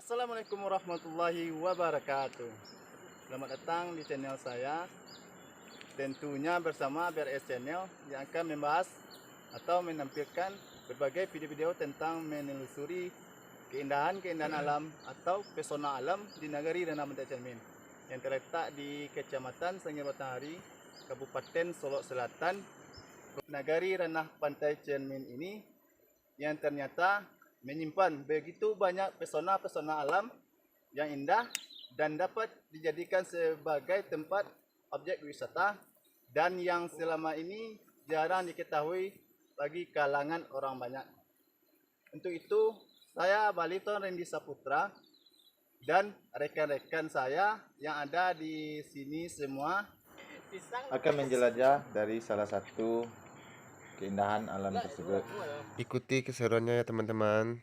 Assalamualaikum warahmatullahi wabarakatuh. Selamat datang di channel saya. Tentunya bersama BRS Channel yang akan membahas atau menampilkan berbagai video-video tentang menelusuri keindahan-keindahan alam atau pesona alam di Nagari Ranah Pantai Cermin yang terletak di Kecamatan Sangir Matahari, Kabupaten Solok Selatan. Nagari Ranah Pantai Cermin ini yang ternyata menyimpan begitu banyak pesona-pesona alam yang indah dan dapat dijadikan sebagai tempat objek wisata dan yang selama ini jarang diketahui bagi kalangan orang banyak. Untuk itu, saya Baliton Randy Saputra dan rekan-rekan saya yang ada di sini semua akan menjelajah dari salah satu keindahan alam tersebut. Ikuti keseruannya ya teman-teman.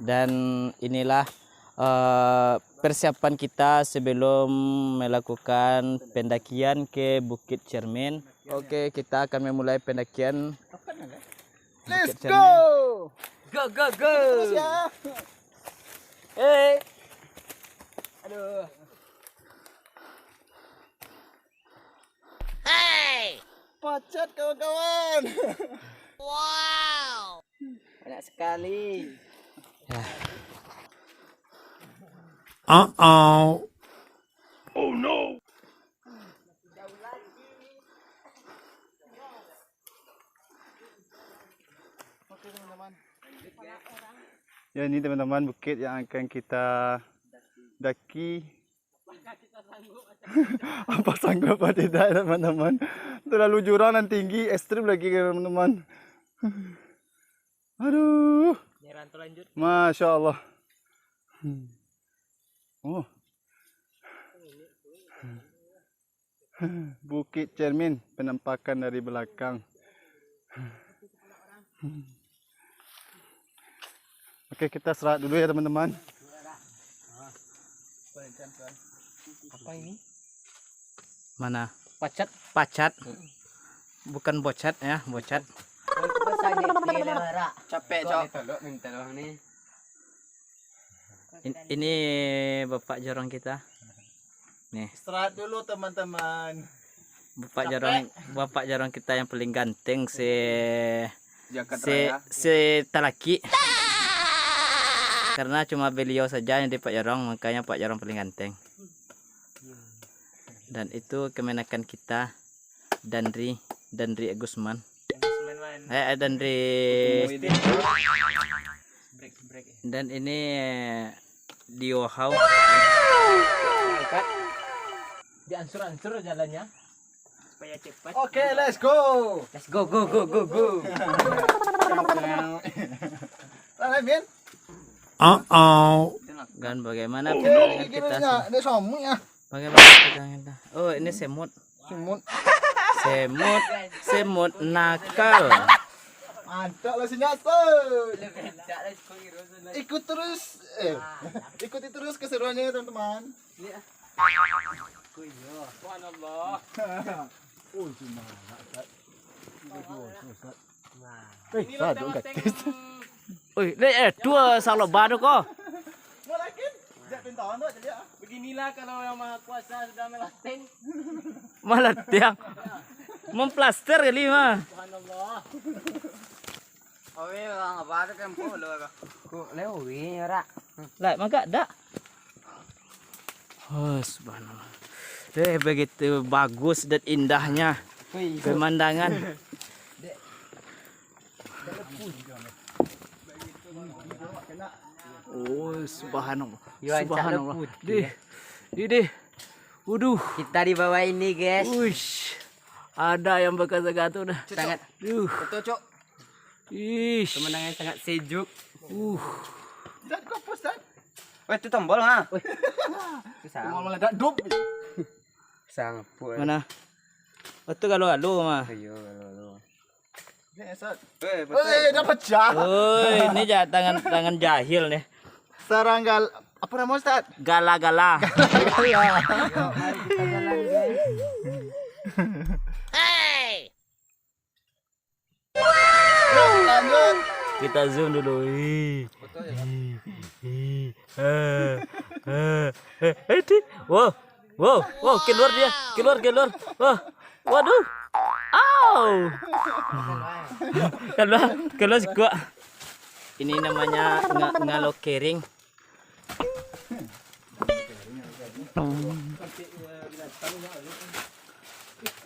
Dan inilah persiapan kita sebelum melakukan pendakian ke Bukit Cermin. Oke, kita akan memulai pendakian. Let's Bukit go! Cermin. Go go go! Terus ya. Hey. Aduh. Hey! Pacet kawan-kawan. Wow. Banyak sekali. Ya. Oh no. Oke teman-teman. Ya ini teman-teman bukit yang akan kita daki. Apa sanggup apa tidak teman-teman? Terlalu jurang dan tinggi, ekstrim lagi teman-teman. Aduh. Masya Allah. Oh. Bukit Cermin, penampakan dari belakang. Oke, kita serat dulu ya teman-teman. Apa ini? Mana? Pacat. Pacat. Bukan bocat ya, bocat. Capek cok. Minta doang nih. Ini Bapak Jorong kita. Nih, Serat dulu teman-teman. Bapak Jorong kita yang paling ganteng Jakarta talaki. Karena cuma beliau saja yang di Pak Jorong, makanya Pak Jorong paling ganteng. Dan itu kemenakan kita Dandri Agusman. Dandri. Dan ini Dio Hau. Diansur-ansur jalannya supaya cepat. Oke, let's go. Let's go go go go go. Min. Dan bagaimana pegangan kita? Ini somong ya. Bagaimana pegangan kita? Oh, ini semut. Semut. Semut nakal. Mantap lah si nyasut. Ikut terus. Ikuti terus keseruannya teman-teman. Subhanallah. Oh, cuma. Oi, dua salah baru kok. Malakin. Jak pintawan tu jadi. Beginilah kalau yang Maha Kuasa sudah melatih. Malah tiang. Memplaster kali mah. Subhanallah. Oke, bang, apa ada kan polo ka? Ku lewi ora. Lah, maka dak. Oh, subhanallah. Begitu bagus dan indahnya pemandangan. Oh, subhanallah. Subhanallah. Dih. Waduh. Kita di bawah ini, guys. Uish. Ada yang berkata-kata dah. Sangat. Duh. Betul, Cok. Ish. Pemandangan sangat sejuk. Let's go. Ustaz? Weh, itu tombol ha. Mau meledak dup. Sang pu. Mana? Betul galu-galu mah. Ayo, halo. Ya, Ustaz. Weh, Dapat jah. Woi, ini tangan jahil nih. Saranggal apa nama Ustaz? Gala-gala. Lanjut. Kita zoom dulu. Wow, wow, wow, keluar dia, keluar. Wah, waduh, au, keluar gua. Ini namanya ngalokering.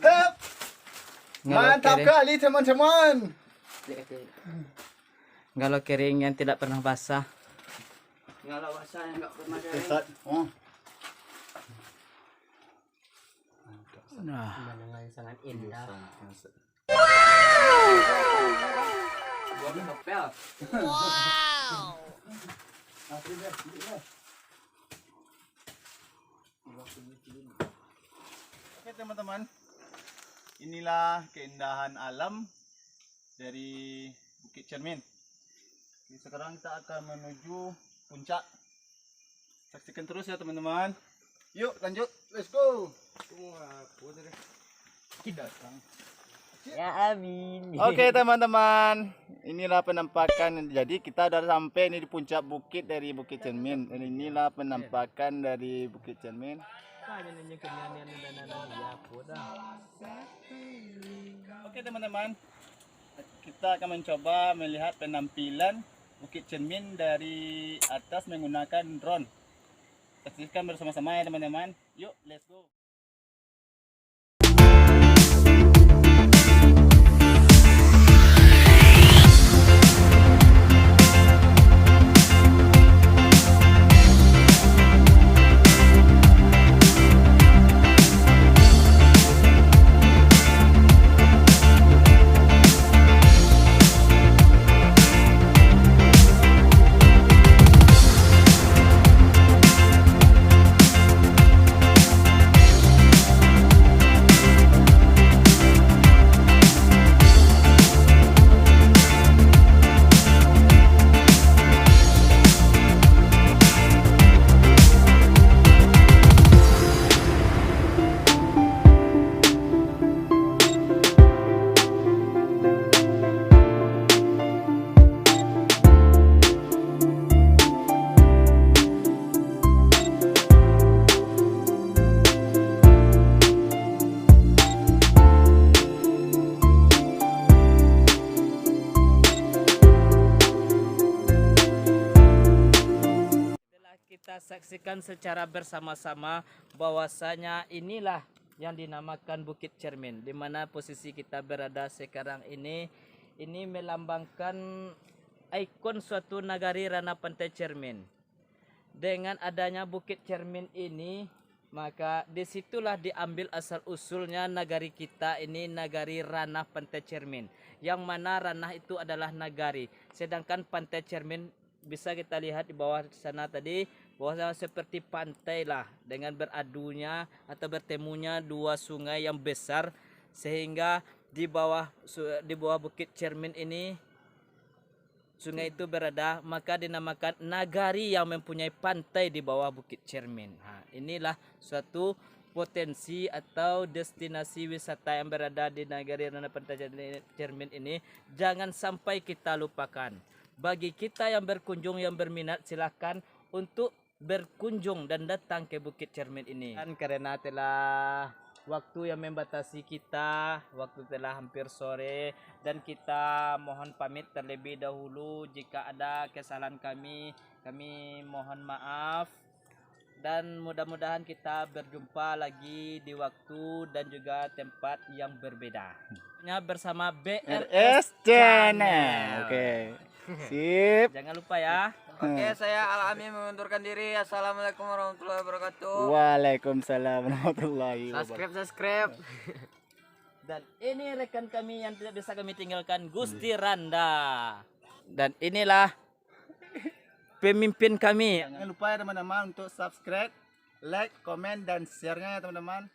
Hep. Mantap kali teman-teman. Ngalokering yang tidak pernah basah. Ngalah basah yang enggak pernah kering. Ustaz. Oh. Nah, Pemandangan yang sangat indah. Gua ngepel. Oke teman-teman, inilah keindahan alam dari Bukit Cermin. Jadi sekarang kita akan menuju puncak. Saksikan terus ya teman-teman. Yuk lanjut, let's go. ya amin. Oke teman-teman, inilah penampakan. Jadi kita udah sampai ini di puncak bukit dari Bukit Cermin. Dan inilah penampakan dari Bukit Cermin. Oke teman-teman, kita akan mencoba melihat penampilan Bukit Cermin dari atas menggunakan drone. Saksikan bersama-sama ya teman-teman. Yuk, let's go. Saksikan secara bersama-sama bahwasanya inilah yang dinamakan Bukit Cermin, di mana posisi kita berada sekarang ini melambangkan ikon suatu nagari ranah pantai Cermin. Dengan adanya Bukit Cermin ini, maka disitulah diambil asal usulnya nagari kita ini, nagari ranah pantai Cermin, yang mana ranah itu adalah nagari, sedangkan pantai Cermin bisa kita lihat di bawah sana tadi, bahwa seperti pantai lah, dengan beradunya atau bertemunya dua sungai yang besar, sehingga di bawah Bukit Cermin ini sungai itu berada, maka dinamakan nagari yang mempunyai pantai di bawah Bukit Cermin. Nah, inilah suatu potensi atau destinasi wisata yang berada di nagari ranah pantai Cermin ini, jangan sampai kita lupakan. Bagi kita yang berkunjung, yang berminat, silahkan untuk berkunjung dan datang ke Bukit Cermin ini. Dan karena telah waktu yang membatasi kita, waktu telah hampir sore, dan kita mohon pamit terlebih dahulu. Jika ada kesalahan kami mohon maaf. Dan mudah-mudahan kita berjumpa lagi di waktu dan juga tempat yang berbeda. Bersama BRS Channel. Oke. Sip. Jangan lupa ya. Oke, saya Al-Amin mengundurkan diri. Assalamualaikum warahmatullahi wabarakatuh. Waalaikumsalam warahmatullahi wabarakatuh. Subscribe. Dan ini rekan kami yang tidak bisa kami tinggalkan, Gusti Randa. Dan inilah pemimpin kami. Jangan lupa ya teman-teman untuk subscribe, like, komen, dan share-nya ya teman-teman.